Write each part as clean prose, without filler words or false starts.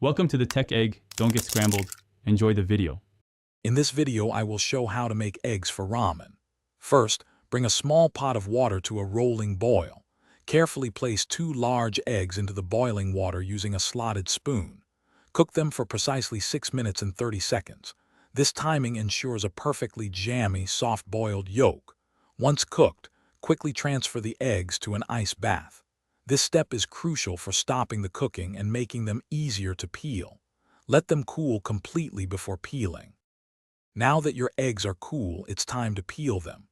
Welcome to the Tech Egg. Don't get scrambled. Enjoy the video. In this video, I will show how to make eggs for ramen. First, bring a small pot of water to a rolling boil. Carefully place 2 large eggs into the boiling water using a slotted spoon. Cook them for precisely 6 minutes and 30 seconds. This timing ensures a perfectly jammy, soft-boiled yolk. Once cooked, quickly transfer the eggs to an ice bath. This step is crucial for stopping the cooking and making them easier to peel. Let them cool completely before peeling. Now that your eggs are cool, it's time to peel them.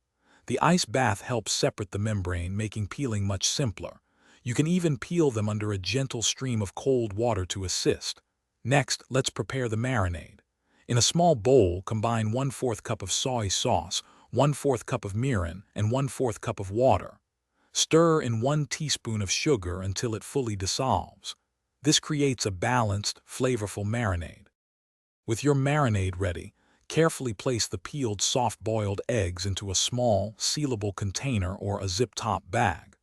The ice bath helps separate the membrane, making peeling much simpler. You can even peel them under a gentle stream of cold water to assist. Next, let's prepare the marinade. In a small bowl, combine 1/4 cup of soy sauce, 1/4 cup of mirin, and 1/4 cup of water. Stir in 1 teaspoon of sugar until it fully dissolves. This creates a balanced, flavorful marinade. With your marinade ready, carefully place the peeled soft-boiled eggs into a small, sealable container or a zip-top bag.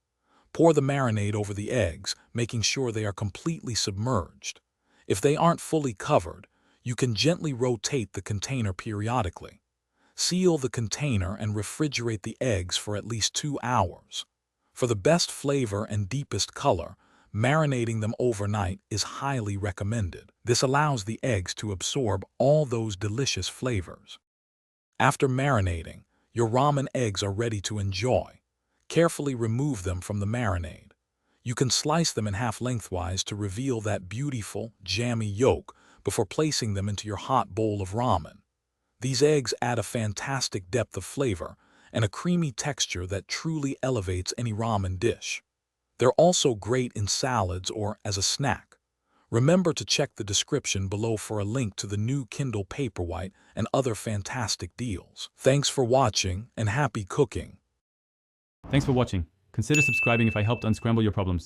Pour the marinade over the eggs, making sure they are completely submerged. If they aren't fully covered, you can gently rotate the container periodically. Seal the container and refrigerate the eggs for at least 2 hours. For the best flavor and deepest color, marinating them overnight is highly recommended. This allows the eggs to absorb all those delicious flavors. After marinating, your ramen eggs are ready to enjoy. Carefully remove them from the marinade. You can slice them in half lengthwise to reveal that beautiful, jammy yolk before placing them into your hot bowl of ramen. These eggs add a fantastic depth of flavor and a creamy texture that truly elevates any ramen dish. They're also great in salads or as a snack. Remember to check the description below for a link to the new Kindle Paperwhite and other fantastic deals. Thanks for watching and happy cooking. Thanks for watching. Consider subscribing if I helped unscramble your problems.